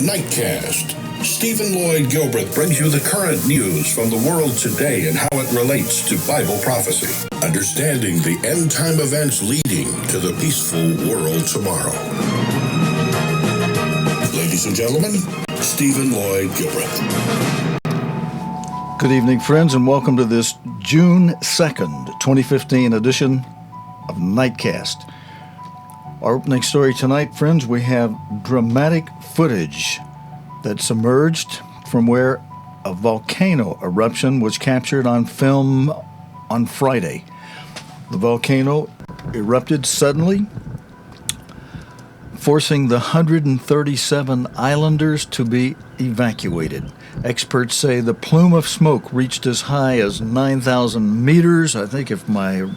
Nightcast. Stephen Lloyd Gilbreth brings you the current news from the world today and how it relates to Bible prophecy. Understanding the end-time events leading to the peaceful world tomorrow. Ladies and gentlemen, Stephen Lloyd Gilbreth. Good evening, friends, and welcome to this June 2nd, 2015 edition of Nightcast. Our opening story tonight, friends, we have dramatic footage that's emerged from where a volcano eruption was captured on film on Friday. The volcano erupted suddenly, forcing the 137 islanders to be evacuated. Experts say the plume of smoke reached as high as 9,000 meters. I think if my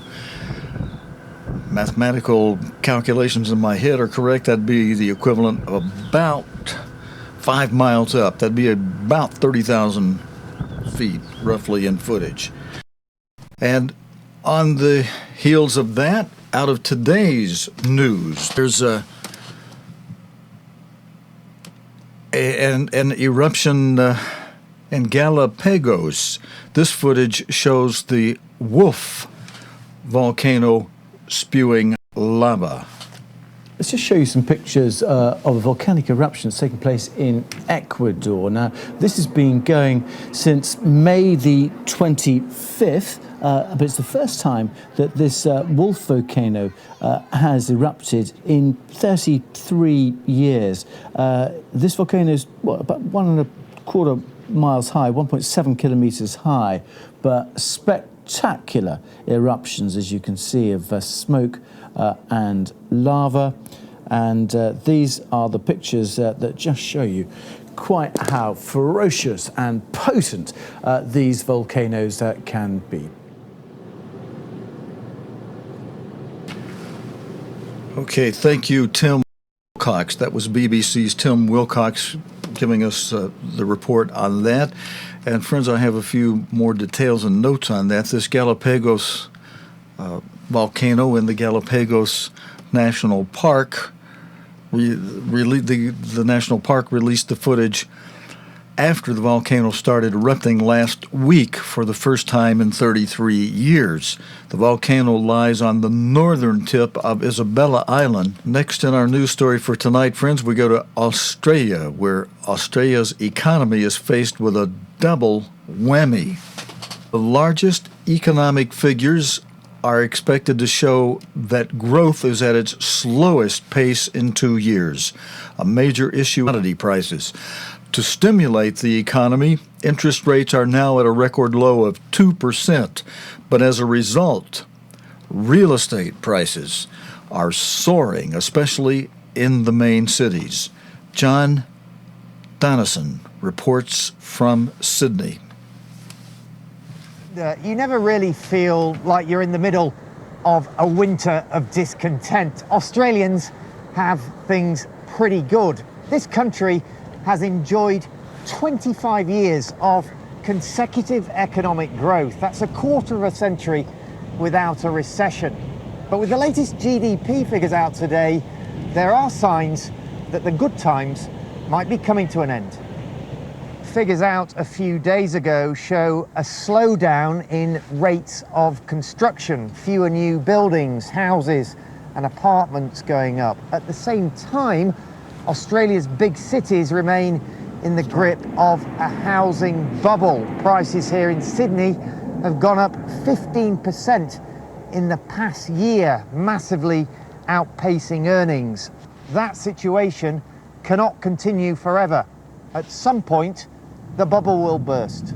mathematical calculations in my head are correct, that'd be the equivalent of about 5 miles up. That'd be about 30,000 feet, roughly, in footage. And on the heels of that, out of today's news, there's an eruption in Galapagos. This footage shows the Wolf volcano spewing lava. Let's just show you some pictures of a volcanic eruption that's taking place in Ecuador. Now, this has been going since May the 25th, but it's the first time that this Wolf volcano has erupted in 33 years. This volcano is about 1.25 miles high, 1.7 kilometers high, but spectacular eruptions, as you can see, of smoke and lava. And these are the pictures that just show you quite how ferocious and potent these volcanoes can be. Okay, thank you, Tim Wilcox. That was BBC's Tim Wilcox giving us the report on that. And friends, I have a few more details and notes on that. This Galapagos volcano in the Galapagos National Park, the national park released the footage after the volcano started erupting last week for the first time in 33 years. The volcano lies on the northern tip of Isabella Island. Next in our news story for tonight, friends, we go to Australia, where Australia's economy is faced with a double whammy. The largest economic figures are expected to show that growth is at its slowest pace in 2 years. A major issue: commodity prices. To stimulate the economy, interest rates are now at a record low of 2%. But as a result, real estate prices are soaring, especially in the main cities. John Donnison reports from Sydney. You never really feel like you're in the middle of a winter of discontent. Australians have things pretty good. This country has enjoyed 25 years of consecutive economic growth. That's a quarter of a century without a recession. But with the latest GDP figures out today, there are signs that the good times might be coming to an end. Figures out a few days ago show a slowdown in rates of construction, fewer new buildings, houses and apartments going up. At the same time, Australia's big cities remain in the grip of a housing bubble. Prices here in Sydney have gone up 15% in the past year, massively outpacing earnings. That situation cannot continue forever. At some point, the bubble will burst.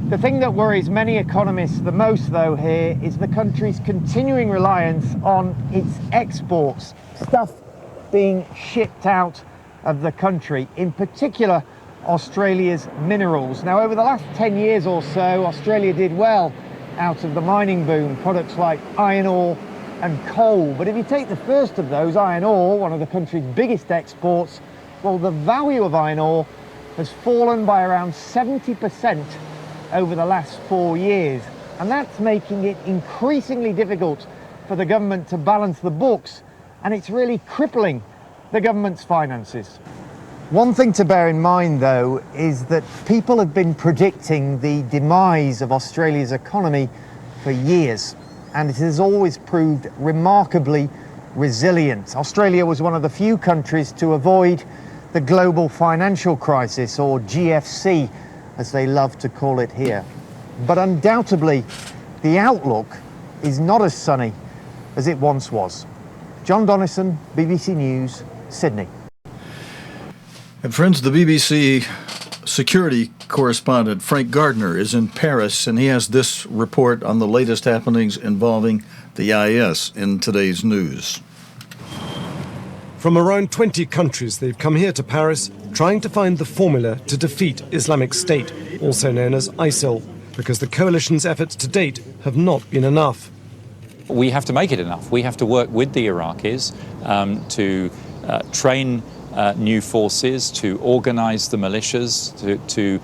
The thing that worries many economists the most, though, here is the country's continuing reliance on its exports, stuff being shipped out of the country, in particular Australia's minerals. Now, over the last 10 years or so, Australia did well out of the mining boom, products like iron ore and coal. But if you take the first of those, iron ore, one of the country's biggest exports, well, the value of iron ore has fallen by around 70% over the last 4 years. And that's making it increasingly difficult for the government to balance the books, and it's really crippling the government's finances. One thing to bear in mind, though, is that people have been predicting the demise of Australia's economy for years, and it has always proved remarkably resilient. Australia was one of the few countries to avoid the global financial crisis, or GFC, as they love to call it here. But undoubtedly, the outlook is not as sunny as it once was. John Donnison, BBC News, Sydney. And friends, the BBC security correspondent Frank Gardner is in Paris, and he has this report on the latest happenings involving the IS in today's news. From around 20 countries, they've come here to Paris trying to find the formula to defeat Islamic State, also known as ISIL, because the coalition's efforts to date have not been enough. We have to make it enough. We have to work with the Iraqis to train new forces, to organize the militias, to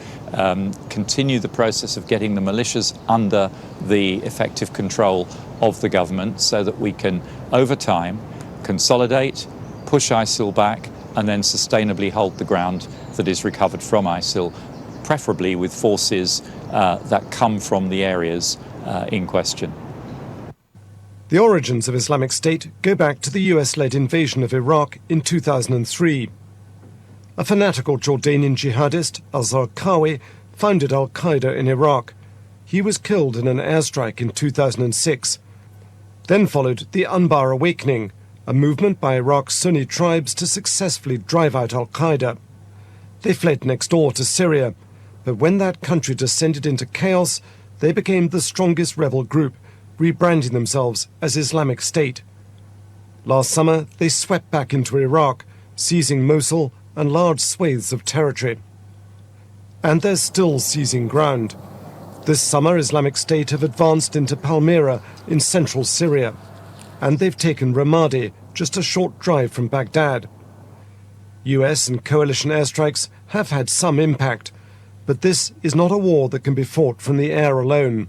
continue the process of getting the militias under the effective control of the government so that we can, over time, consolidate, push ISIL back, and then sustainably hold the ground that is recovered from ISIL, preferably with forces that come from the areas in question. The origins of Islamic State go back to the US-led invasion of Iraq in 2003. A fanatical Jordanian jihadist, al-Zarqawi, founded al-Qaeda in Iraq. He was killed in an airstrike in 2006. Then followed the Anbar Awakening, a movement by Iraq's Sunni tribes to successfully drive out al-Qaeda. They fled next door to Syria, but when that country descended into chaos, they became the strongest rebel group, rebranding themselves as Islamic State. Last summer, they swept back into Iraq, seizing Mosul and large swathes of territory. And they're still seizing ground. This summer, Islamic State have advanced into Palmyra in central Syria, and they've taken Ramadi, just a short drive from Baghdad. US and coalition airstrikes have had some impact, but this is not a war that can be fought from the air alone.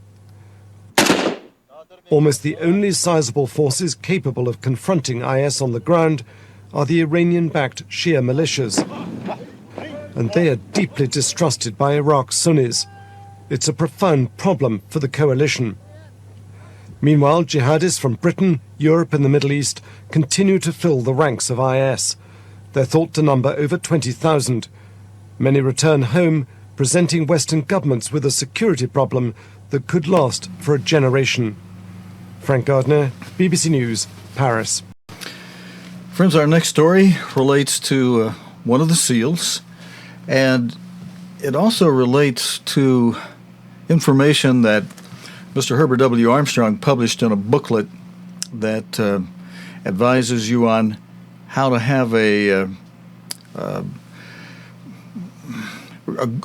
Almost the only sizable forces capable of confronting IS on the ground are the Iranian-backed Shia militias. And they are deeply distrusted by Iraq's Sunnis. It's a profound problem for the coalition. Meanwhile, jihadists from Britain, Europe and the Middle East continue to fill the ranks of IS. They're thought to number over 20,000. Many return home, presenting Western governments with a security problem that could last for a generation. Frank Gardner, BBC News, Paris. Friends, our next story relates to one of the SEALs, and it also relates to information that Mr. Herbert W. Armstrong published in a booklet that advises you on how to have a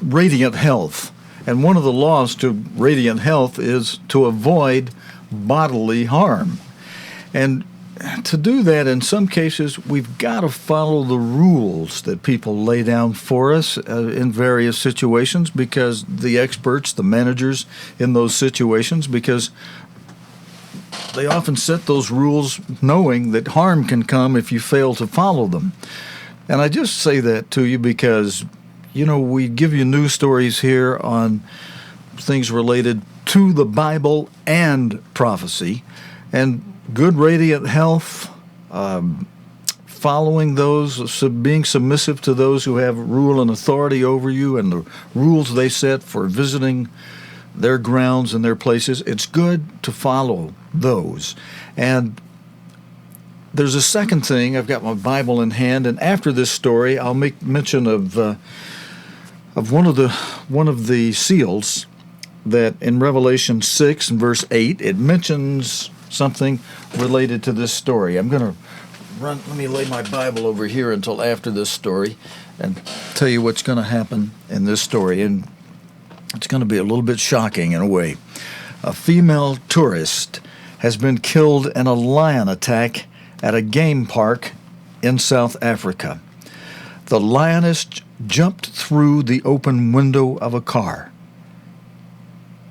radiant health. And one of the laws to radiant health is to avoid bodily harm. And to do that, in some cases, we've got to follow the rules that people lay down for us in various situations, because the experts, the managers in those situations, because they often set those rules knowing that harm can come if you fail to follow them. And I just say that to you because, you know, we give you news stories here on things related to the Bible and prophecy, and good radiant health, following those, being submissive to those who have rule and authority over you and the rules they set for visiting their grounds and their places. It's good to follow those. And there's a second thing. I've got my Bible in hand, and after this story, I'll make mention of one of the seals that in Revelation 6 and verse 8, it mentions something related to this story. I'm going to let me lay my Bible over here until after this story and tell you what's going to happen in this story. And it's going to be a little bit shocking in a way. A female tourist has been killed in a lion attack at a game park in South Africa. The lioness jumped through the open window of a car,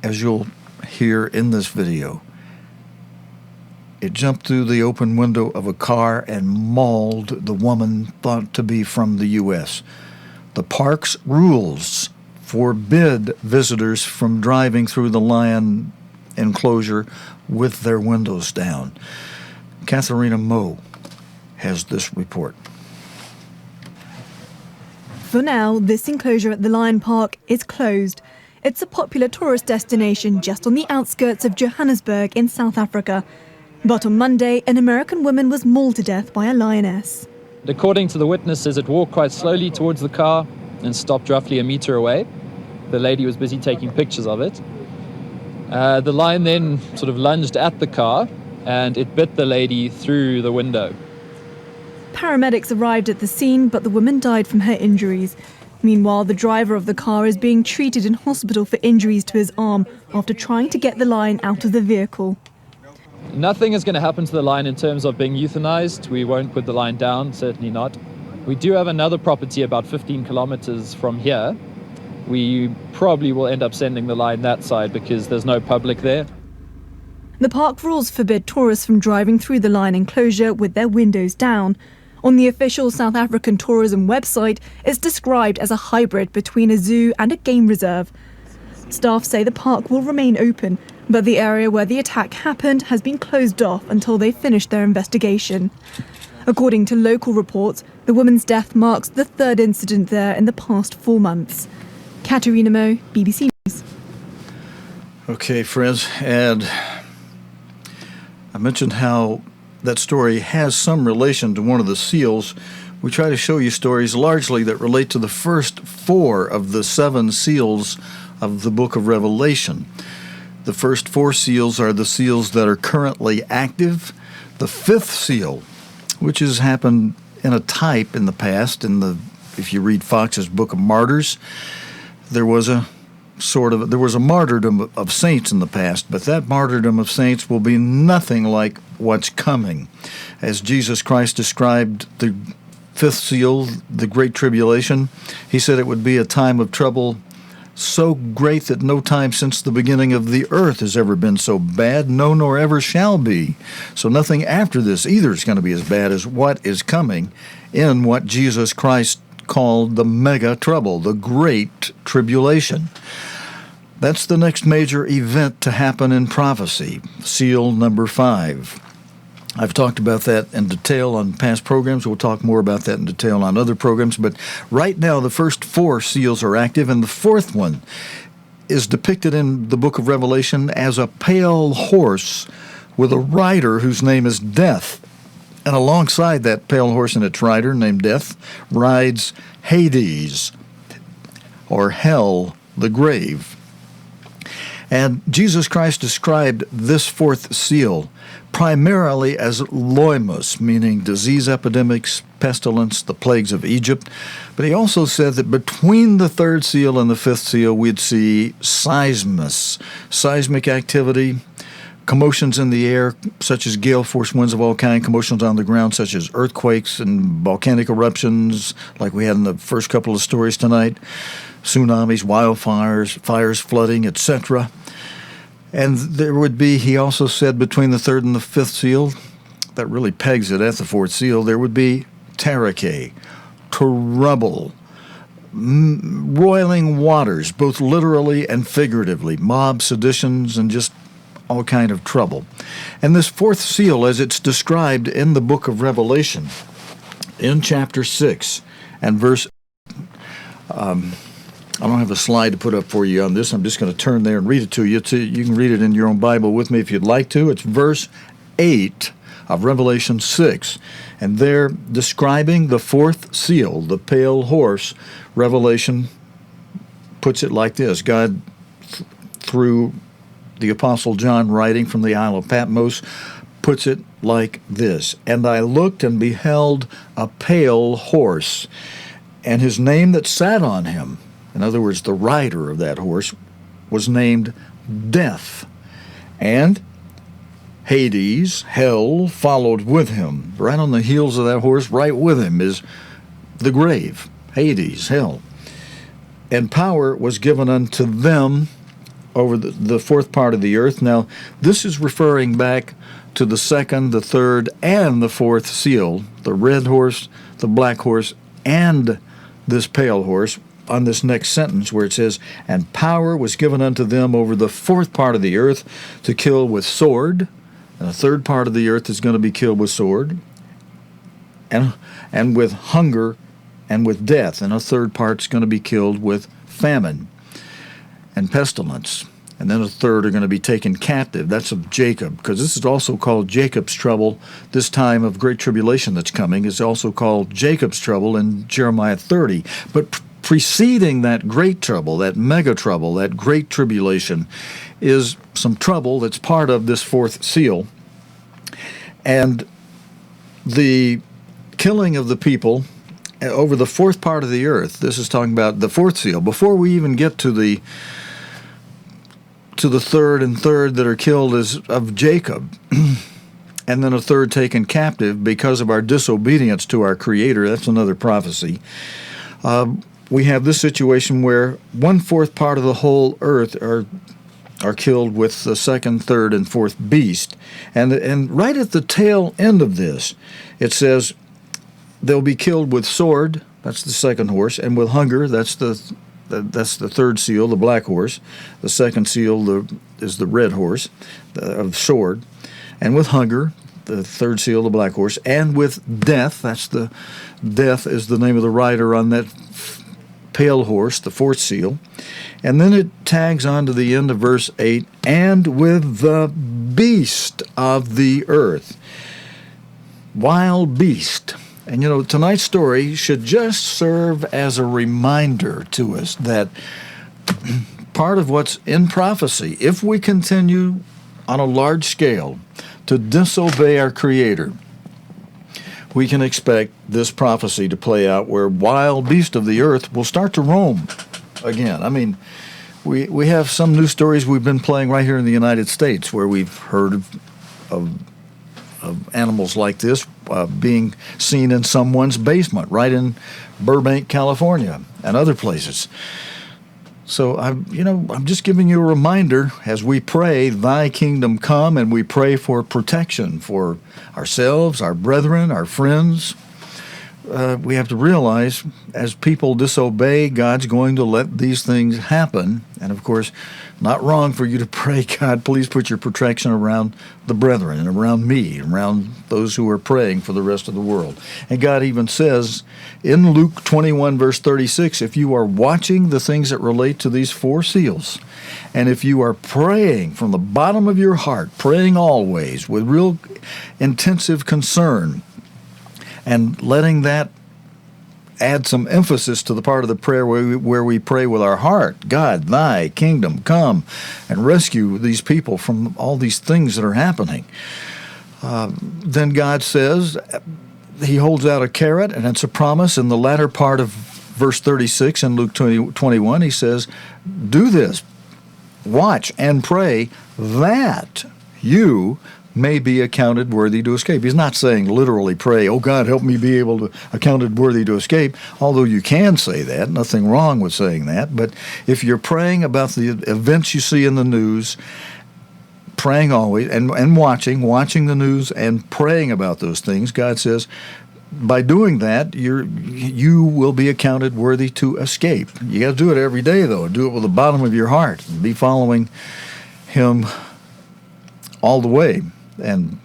as you'll hear in this video. It jumped through the open window of a car and mauled the woman thought to be from the U.S. The park's rules forbid visitors from driving through the lion enclosure with their windows down. Katharina Moe has this report. For now, this enclosure at the Lion Park is closed. It's a popular tourist destination just on the outskirts of Johannesburg in South Africa. But on Monday, an American woman was mauled to death by a lioness. According to the witnesses, it walked quite slowly towards the car and stopped roughly a meter away. The lady was busy taking pictures of it. The lion then sort of lunged at the car and it bit the lady through the window. Paramedics arrived at the scene, but the woman died from her injuries. Meanwhile, the driver of the car is being treated in hospital for injuries to his arm after trying to get the lion out of the vehicle. Nothing is going to happen to the lion in terms of being euthanized. We won't put the lion down, certainly not. We do have another property about 15 kilometers from here. We probably will end up sending the lion that side because there's no public there. The park rules forbid tourists from driving through the lion enclosure with their windows down. On the official South African tourism website, it's described as a hybrid between a zoo and a game reserve. Staff say the park will remain open, but the area where the attack happened has been closed off until they finish their investigation. According to local reports, the woman's death marks the third incident there in the past 4 months. Katharina Moe, BBC News. Okay, friends, and I mentioned how that story has some relation to one of the seals. We try to show you stories largely that relate to the first 4 of the 7 seals of the book of Revelation. The first 4 seals are the seals that are currently active. The 5th seal, which has happened in a type in the past, if you read Fox's Book of Martyrs, there was a martyrdom of saints in the past, but that martyrdom of saints will be nothing like what's coming. As Jesus Christ described the 5th seal, the Great Tribulation, he said it would be a time of trouble so great that no time since the beginning of the earth has ever been so bad, no, nor ever shall be. So nothing after this either is going to be as bad as what is coming in what Jesus Christ called the mega trouble, the Great Tribulation. That's the next major event to happen in prophecy, seal number 5. I've talked about that in detail on past programs. We'll talk more about that in detail on other programs. But right now, the first 4 seals are active, and the 4th one is depicted in the book of Revelation as a pale horse with a rider whose name is Death. And alongside that pale horse and its rider named Death rides Hades, or hell, the grave. And Jesus Christ described this 4th seal primarily as loimos, meaning disease epidemics, pestilence, the plagues of Egypt. But he also said that between the 3rd seal and the 5th seal, we'd see seismic activity, commotions in the air, such as gale force winds of all kinds, commotions on the ground, such as earthquakes and volcanic eruptions, like we had in the first couple of stories tonight, tsunamis, wildfires, fires, flooding, etc. And there would be, he also said, between the 3rd and the 5th seal, that really pegs it at the 4th seal, there would be terrake, trouble, roiling waters, both literally and figuratively, mob seditions, and just all kind of trouble. And this 4th seal, as it's described in the book of Revelation, in chapter 6 and verse, I don't have a slide to put up for you on this. I'm just going to turn there and read it to you. You can read it in your own Bible with me if you'd like to. It's verse 8 of Revelation 6. And there, describing the 4th seal, the pale horse, Revelation puts it like this. God, through the Apostle John writing from the Isle of Patmos, puts it like this. And I looked and beheld a pale horse, and his name that sat on him, in other words, the rider of that horse, was named Death. And Hades, hell, followed with him. Right on the heels of that horse, right with him, is the grave, Hades, hell. And power was given unto them over the fourth part of the earth. Now, this is referring back to the second, the third, and the fourth seal, the red horse, the black horse, and this pale horse, on this next sentence where it says, "And power was given unto them over the fourth part of the earth to kill with sword." And a third part of the earth is going to be killed with sword, and with hunger, and with death. And a third part is going to be killed with famine and pestilence. And then a third are going to be taken captive. That's of Jacob, because this is also called Jacob's trouble. This time of great tribulation that's coming is also called Jacob's trouble in Jeremiah 30. But preceding that great trouble, that mega trouble, that great tribulation, is some trouble that's part of this fourth seal. And the killing of the people over the fourth part of the earth. This is talking about the fourth seal. Before we even get to the third and third that are killed is of Jacob, and then a third taken captive because of our disobedience to our Creator. That's another prophecy. We have this situation where 1/4 part of the whole earth are killed with the second, third, and fourth beast. And right at the tail end of this, it says they'll be killed with sword, that's the second horse, and with hunger, that's the third seal, the black horse. The second seal is the red horse of sword. And with hunger, the third seal, the black horse. And with death, death is the name of the rider on that pale horse, the fourth seal. And then it tags on to the end of verse 8, and with the beast of the earth. Wild beast. And tonight's story should just serve as a reminder to us that part of what's in prophecy, if we continue on a large scale to disobey our Creator, we can expect this prophecy to play out where wild beasts of the earth will start to roam again. I mean, we have some news stories we've been playing right here in the United States where we've heard of animals like this being seen in someone's basement, right in Burbank, California, and other places. So I'm just giving you a reminder as we pray, "Thy kingdom come," and we pray for protection for ourselves, our brethren, our friends. We have to realize as people disobey, God's going to let these things happen. And of course, not wrong for you to pray, "God, please put your protection around the brethren and around me, and around those who are praying for the rest of the world." And God even says in Luke 21, verse 36, if you are watching the things that relate to these four seals, and if you are praying from the bottom of your heart, praying always with real intensive concern, and letting that add some emphasis to the part of the prayer where we pray with our heart, "God, thy kingdom come," and rescue these people from all these things that are happening. Then God says, he holds out a carrot, and it's a promise in the latter part of verse 36 in Luke 21. He says, "Do this, watch and pray that you may be accounted worthy to escape." He's not saying literally pray, "Oh God, help me be able to accounted worthy to escape," although you can say that, nothing wrong with saying that. But if you're praying about the events you see in the news, praying always, and watching the news and praying about those things, God says, by doing that, you will be accounted worthy to escape. You got to do it every day, though. Do it with the bottom of your heart. Be following Him all the way and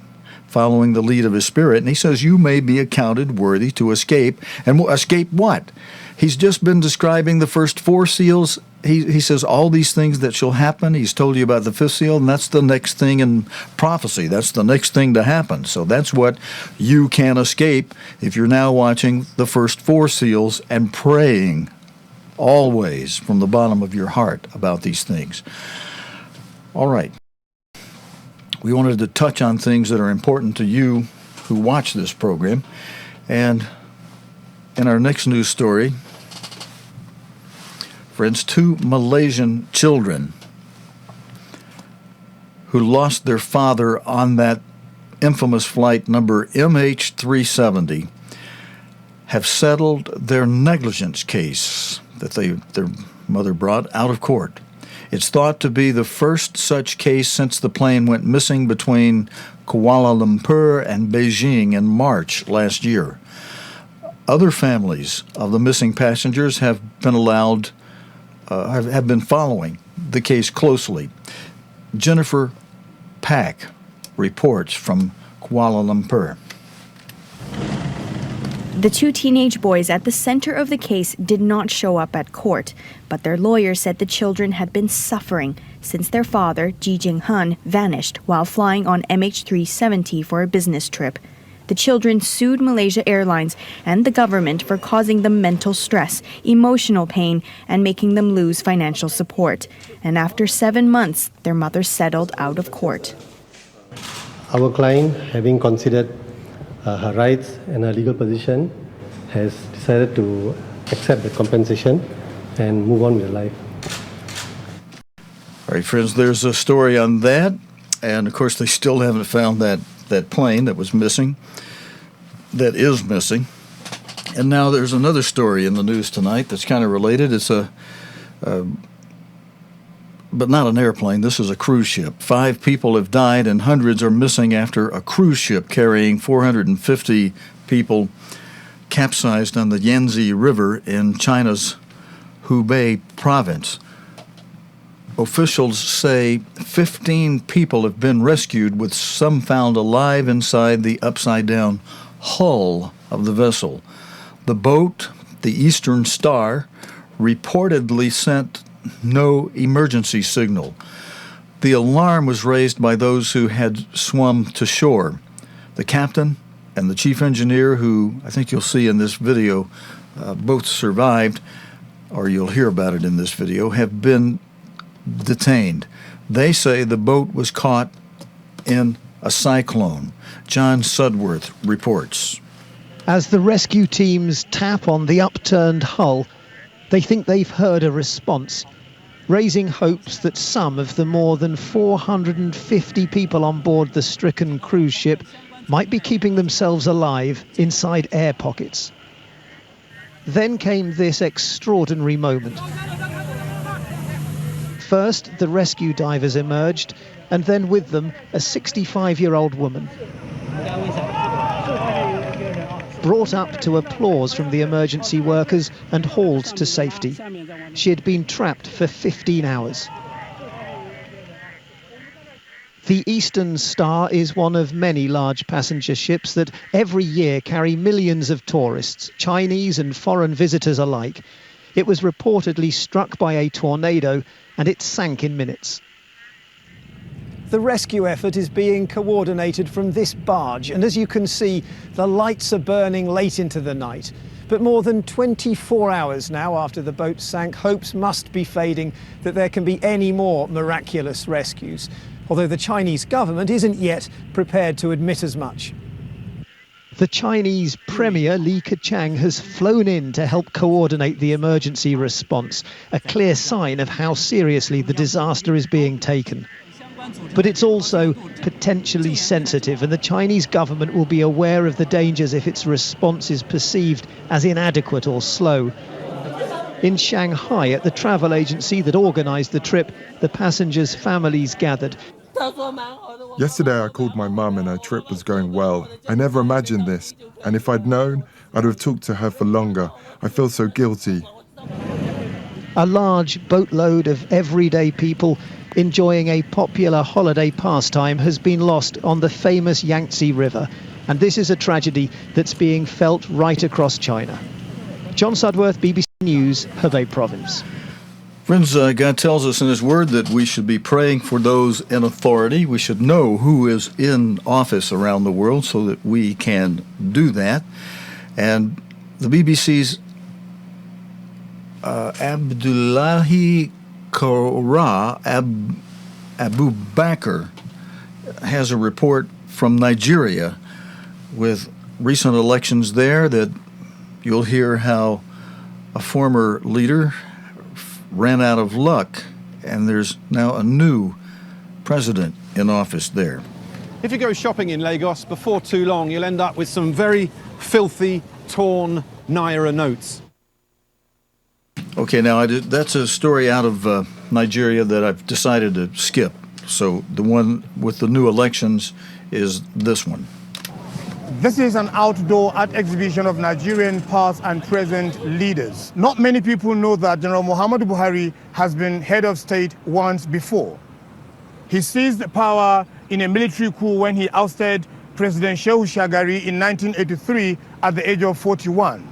following the lead of His Spirit. And He says you may be accounted worthy to escape. And escape what? He's just been describing the first four seals. He says all these things that shall happen. He's told you about the fifth seal, and that's the next thing in prophecy. That's the next thing to happen. So that's what you can escape if you're now watching the first four seals and praying always from the bottom of your heart about these things. All right. We wanted to touch on things that are important to you who watch this program. And in our next news story, friends, 2 Malaysian children who lost their father on that infamous flight number MH370 have settled their negligence case that their mother brought out of court. It's thought to be the first such case since the plane went missing between Kuala Lumpur and Beijing in March last year. Other families of the missing passengers have been have been following the case closely. Jennifer Pack reports from Kuala Lumpur. The two teenage boys at the center of the case did not show up at court, but their lawyer said the children had been suffering since their father, Ji Jing-hun, vanished while flying on MH370 for a business trip. The children sued Malaysia Airlines and the government for causing them mental stress, emotional pain, and making them lose financial support. And after 7 months, their mother settled out of court. Our client, having considered her rights and her legal position, has decided to accept the compensation and move on with life. All right, friends, there's a story on that. And, of course, they still haven't found that plane that was missing, that is missing. And now there's another story in the news tonight that's kind of related. It's but not an airplane. This is a cruise ship. 5 people have died and hundreds are missing after a cruise ship carrying 450 people capsized on the Yangtze River in China's Hubei province. Officials say 15 people have been rescued, with some found alive inside the upside-down hull of the vessel. The boat, the Eastern Star, reportedly sent no emergency signal. The alarm was raised by those who had swum to shore. The captain and the chief engineer, who I think you'll see in this video, both survived, or you'll hear about it in this video, have been detained. They say the boat was caught in a cyclone. John Sudworth reports. As the rescue teams tap on the upturned hull, they think they've heard a response, raising hopes that some of the more than 450 people on board the stricken cruise ship might be keeping themselves alive inside air pockets. Then came this extraordinary moment. First, the rescue divers emerged, and then with them, a 65-year-old woman. Brought up to applause from the emergency workers and hauled to safety. She had been trapped for 15 hours. The Eastern Star is one of many large passenger ships that every year carry millions of tourists, Chinese and foreign visitors alike. It was reportedly struck by a tornado and it sank in minutes. The rescue effort is being coordinated from this barge, and as you can see, the lights are burning late into the night. But more than 24 hours now after the boat sank, hopes must be fading that there can be any more miraculous rescues, although the Chinese government isn't yet prepared to admit as much. The Chinese Premier Li Keqiang has flown in to help coordinate the emergency response, a clear sign of how seriously the disaster is being taken. But it's also potentially sensitive, and the Chinese government will be aware of the dangers if its response is perceived as inadequate or slow. In Shanghai, at the travel agency that organised the trip, the passengers' families gathered. Yesterday I called my mum and her trip was going well. I never imagined this, and if I'd known, I'd have talked to her for longer. I feel so guilty. A large boatload of everyday people enjoying a popular holiday pastime has been lost on the famous Yangtze River, and this is a tragedy that's being felt right across China. John Sudworth, BBC News, Hebei Province. Friends, God tells us in His Word that we should be praying for those in authority. We should know who is in office around the world so that we can do that. And the BBC's Abdullahi Kora Abu Bakr has a report from Nigeria with recent elections there that you'll hear how a former leader ran out of luck, and there's now a new president in office there. If you go shopping in Lagos, before too long, you'll end up with some very filthy, torn Naira notes. Okay, now that's a story out of Nigeria that I've decided to skip. So the one with the new elections is this one. This is an outdoor art exhibition of Nigerian past and present leaders. Not many people know that General Muhammadu Buhari has been head of state once before. He seized power in a military coup when he ousted President Shehu Shagari in 1983 at the age of 41.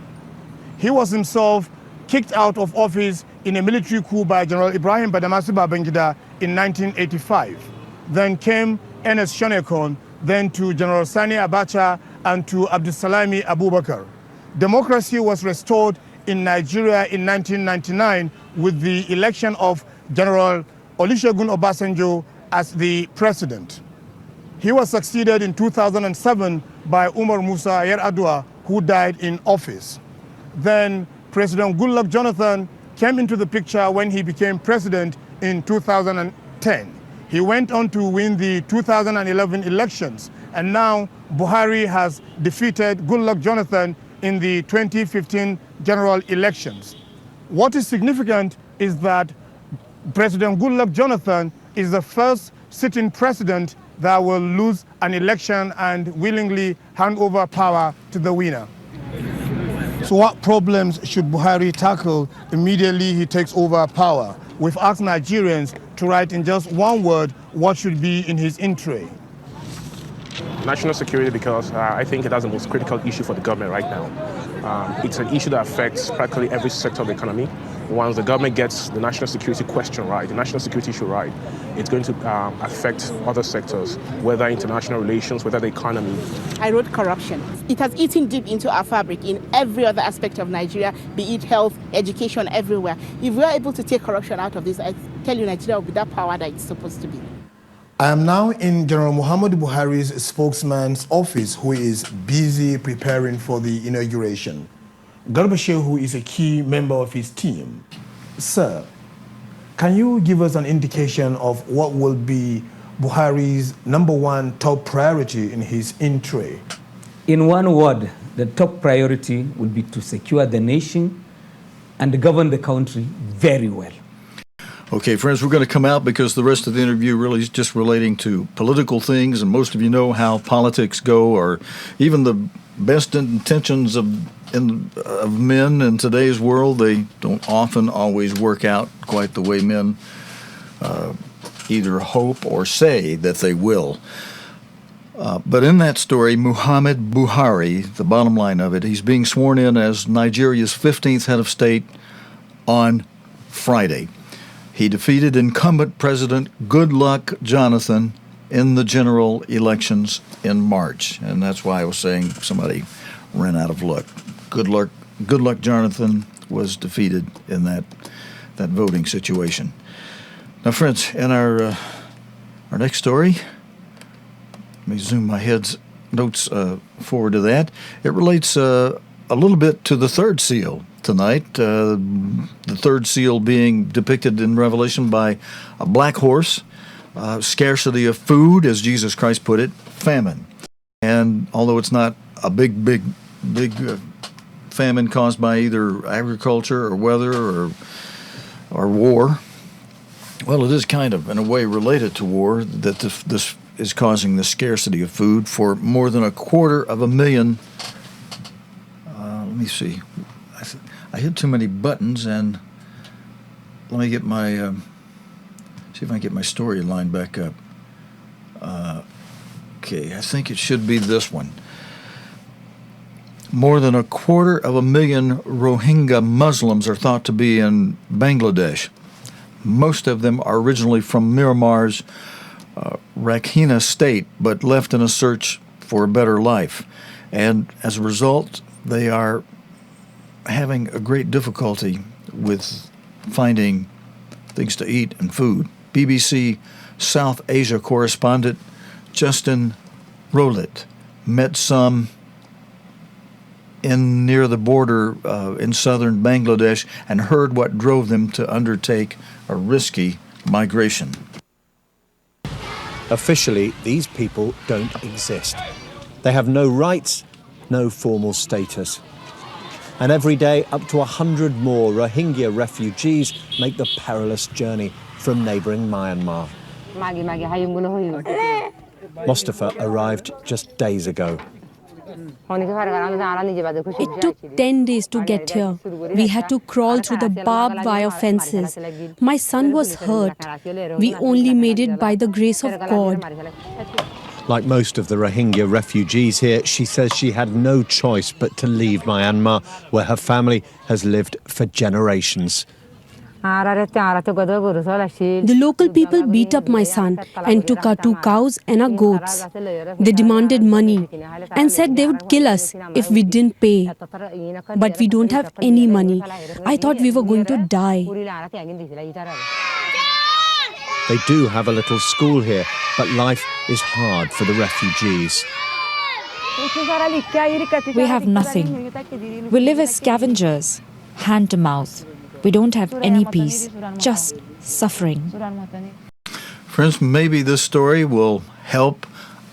He was himself kicked out of office in a military coup by General Ibrahim Badamasi Babangida in 1985. Then came Ernest Shonekon, then to General Sani Abacha and to Abdulsalami Abubakar. Democracy was restored in Nigeria in 1999 with the election of General Olusegun Obasanjo as the president. He was succeeded in 2007 by Umar Musa Yar'Adua, who died in office. Then President Goodluck Jonathan came into the picture when he became president in 2010. He went on to win the 2011 elections, and now Buhari has defeated Goodluck Jonathan in the 2015 general elections. What is significant is that President Goodluck Jonathan is the first sitting president that will lose an election and willingly hand over power to the winner. So what problems should Buhari tackle immediately he takes over power? We've asked Nigerians to write in just one word what should be in his in tray. National security, because I think that's the most critical issue for the government right now. It's an issue that affects practically every sector of the economy. Once the government gets the national security question right, the national security issue right, it's going to affect other sectors, whether international relations, whether the economy. I wrote corruption. It has eaten deep into our fabric in every other aspect of Nigeria, be it health, education, everywhere. If we are able to take corruption out of this, I tell you, Nigeria will be that power that it's supposed to be. I am now in General Muhammadu Buhari's spokesman's office, who is busy preparing for the inauguration. Garba Shehu is a key member of his team. Sir, can you give us an indication of what will be Buhari's #1 top priority in his in tray? In one word, the top priority would be to secure the nation and govern the country very well. Okay, friends, we're going to come out because the rest of the interview really is just relating to political things, and most of you know how politics go, or even the best intentions of men in today's world. They don't often always work out quite the way men either hope or say that they will. But in that story, Muhammad Buhari, the bottom line of it, he's being sworn in as Nigeria's 15th head of state on Friday. He defeated incumbent President Goodluck Jonathan in the general elections in March. And that's why I was saying somebody ran out of luck. Goodluck Jonathan was defeated in that voting situation. Now, friends, in our next story, let me zoom my head's notes forward to that. It relates a little bit to the third seal tonight. The third seal being depicted in Revelation by a black horse, scarcity of food, as Jesus Christ put it, famine. And although it's not a big famine caused by either agriculture or weather or war, well, it is kind of, in a way, related to war, that this is causing the scarcity of food for more than 250,000. Let me see. I hit too many buttons, and let me get my see if I can get my storyline back up. Okay, I think it should be this one. More than 250,000 Rohingya Muslims are thought to be in Bangladesh. Most of them are originally from Myanmar's Rakhine state, but left in a search for a better life. And as a result, they are having a great difficulty with finding things to eat and food. BBC South Asia correspondent Justin Rowlett met some in near the border in southern Bangladesh and heard what drove them to undertake a risky migration. Officially, these people don't exist. They have no rights, no formal status. And every day, up to 100 more Rohingya refugees make the perilous journey from neighbouring Myanmar. Mustafa arrived just days ago. It took 10 days to get here. We had to crawl through the barbed wire fences. My son was hurt. We only made it by the grace of God. Like most of the Rohingya refugees here, she says she had no choice but to leave Myanmar, where her family has lived for generations. The local people beat up my son and took our 2 cows and our goats. They demanded money and said they would kill us if we didn't pay. But we don't have any money. I thought we were going to die. They do have a little school here, but life is hard for the refugees. We have nothing. We live as scavengers, hand to mouth. We don't have any peace, just suffering. Friends, maybe this story will help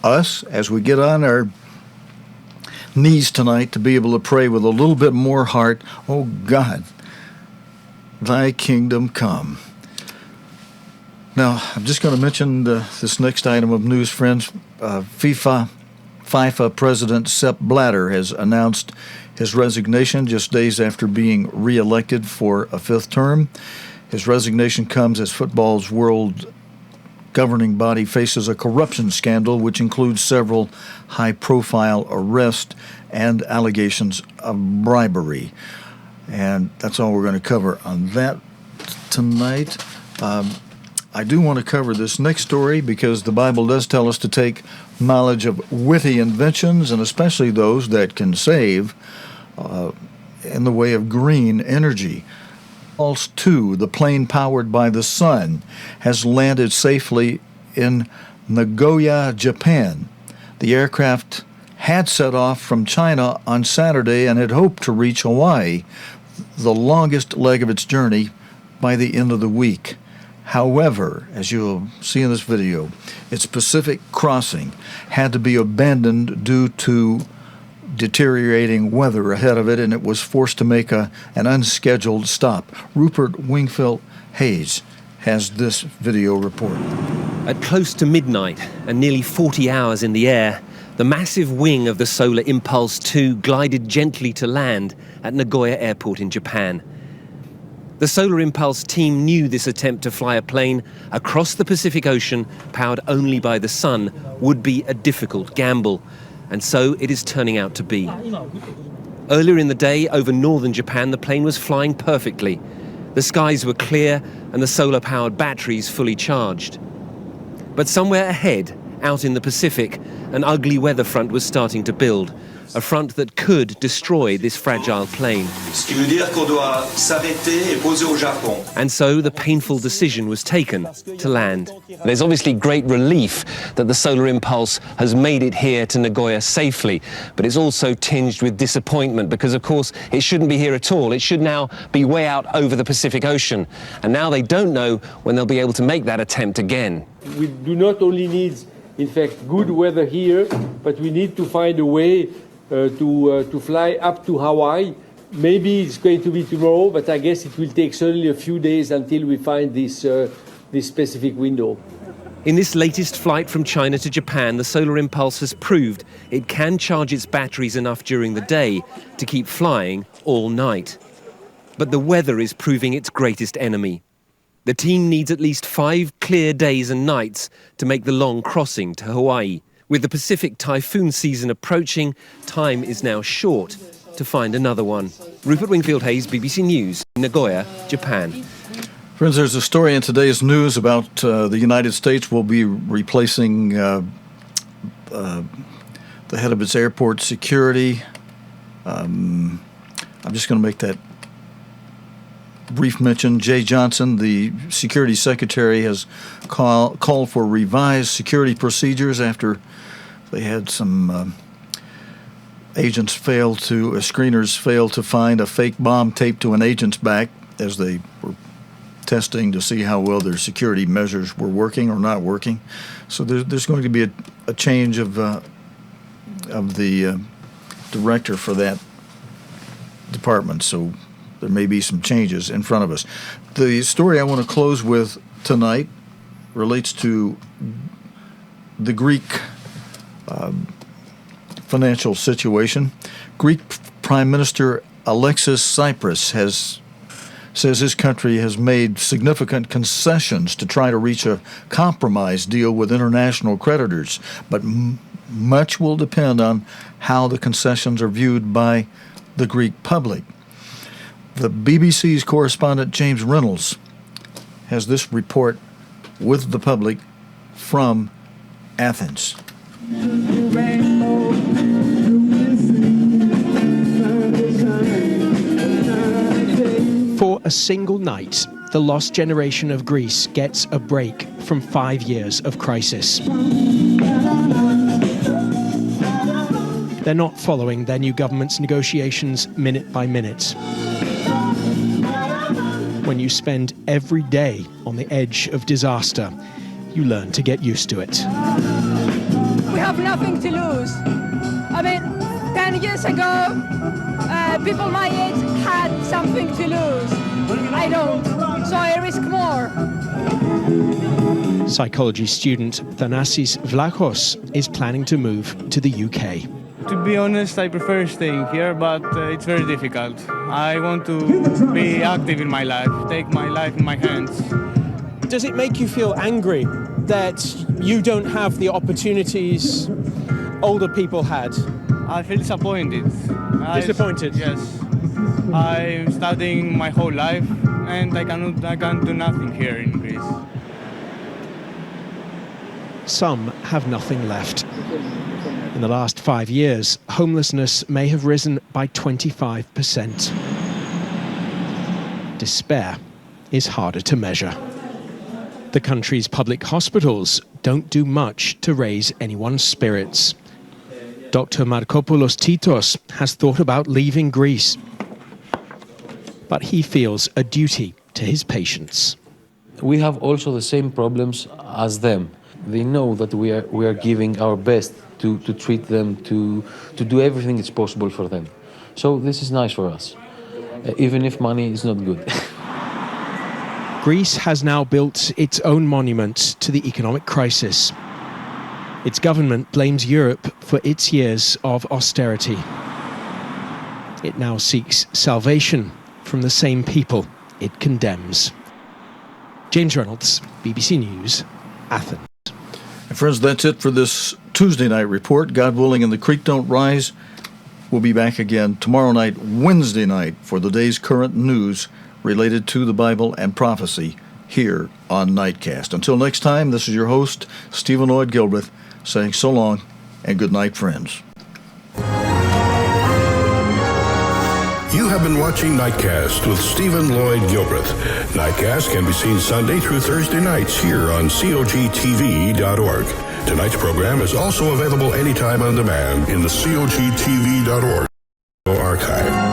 us as we get on our knees tonight to be able to pray with a little bit more heart. Oh God, thy kingdom come. Now, I'm just going to mention this next item of news, friends. FIFA President Sepp Blatter has announced his resignation just days after being re-elected for a 5th term. His resignation comes as football's world governing body faces a corruption scandal which includes several high-profile arrests and allegations of bribery. And that's all we're going to cover on that tonight. I do want to cover this next story because the Bible does tell us to take knowledge of witty inventions, and especially those that can save in the way of green energy. Pulse 2, the plane powered by the sun, has landed safely in Nagoya, Japan. The aircraft had set off from China on Saturday and had hoped to reach Hawaii, the longest leg of its journey, by the end of the week. However, as you'll see in this video, its Pacific crossing had to be abandoned due to deteriorating weather ahead of it, and it was forced to make an unscheduled stop. Rupert Wingfield Hayes has this video report. At close to midnight and nearly 40 hours in the air, the massive wing of the Solar Impulse 2 glided gently to land at Nagoya Airport in Japan. The Solar Impulse team knew this attempt to fly a plane across the Pacific Ocean, powered only by the sun, would be a difficult gamble, and so it is turning out to be. Earlier in the day, over northern Japan, the plane was flying perfectly. The skies were clear and the solar-powered batteries fully charged. But somewhere ahead, out in the Pacific, an ugly weather front was starting to build, a front that could destroy this fragile plane. And so the painful decision was taken to land. There's obviously great relief that the Solar Impulse has made it here to Nagoya safely, but it's also tinged with disappointment because, of course, it shouldn't be here at all. It should now be way out over the Pacific Ocean. And now they don't know when they'll be able to make that attempt again. We do not only need, in fact, good weather here, but we need to find a way to fly up to Hawaii. Maybe it's going to be tomorrow, but I guess it will take certainly a few days until we find this specific window. In this latest flight from China to Japan, the Solar Impulse has proved it can charge its batteries enough during the day to keep flying all night. But the weather is proving its greatest enemy. The team needs at least 5 clear days and nights to make the long crossing to Hawaii. With the Pacific typhoon season approaching, time is now short to find another one. Rupert Wingfield Hayes, BBC News, Nagoya, Japan. Friends, there's a story in today's news about the United States will be replacing the head of its airport security. I'm just going to make that brief mention. Jay Johnson, the security secretary, has called for revised security procedures after they had some screeners fail to find a fake bomb taped to an agent's back as they were testing to see how well their security measures were working or not working. So there's going to be a change of the director for that department, so there may be some changes in front of us. The story I want to close with tonight relates to the Greek financial situation. Greek Prime Minister Alexis Tsipras says his country has made significant concessions to try to reach a compromise deal with international creditors, but much will depend on how the concessions are viewed by the Greek public. The BBC's correspondent James Reynolds has this report with the public from Athens. For a single night, the lost generation of Greece gets a break from 5 years of crisis. They're not following their new government's negotiations minute by minute. When you spend every day on the edge of disaster, you learn to get used to it. We have nothing to lose. I mean, 10 years ago, people my age had something to lose. I don't, so I risk more. Psychology student Thanasis Vlachos is planning to move to the UK. To be honest, I prefer staying here, but it's very difficult. I want to be active in my life, take my life in my hands. Does it make you feel angry that you don't have the opportunities older people had? I feel disappointed. Disappointed? Yes. I'm studying my whole life and I can't do nothing here in Greece. Some have nothing left. In the last 5 years, homelessness may have risen by 25%. Despair is harder to measure. The country's public hospitals don't do much to raise anyone's spirits. Dr. Markopoulos Titos has thought about leaving Greece, but he feels a duty to his patients. We have also the same problems as them. They know that we are giving our best to treat them, to do everything that's possible for them. So this is nice for us, even if money is not good. Greece has now built its own monument to the economic crisis. Its government blames Europe for its years of austerity. It now seeks salvation from the same people it condemns. James Reynolds, BBC News, Athens. And friends, that's it for this Tuesday night report. God willing and the creek don't rise. We'll be back again tomorrow night, Wednesday night, for the day's current news related to the Bible and prophecy here on Nightcast. Until next time, this is your host, Stephen Lloyd Gilbreth, saying so long and good night, friends. You have been watching Nightcast with Stephen Lloyd Gilbreth. Nightcast can be seen Sunday through Thursday nights here on cogtv.org. Tonight's program is also available anytime on demand in the cogtv.org archive.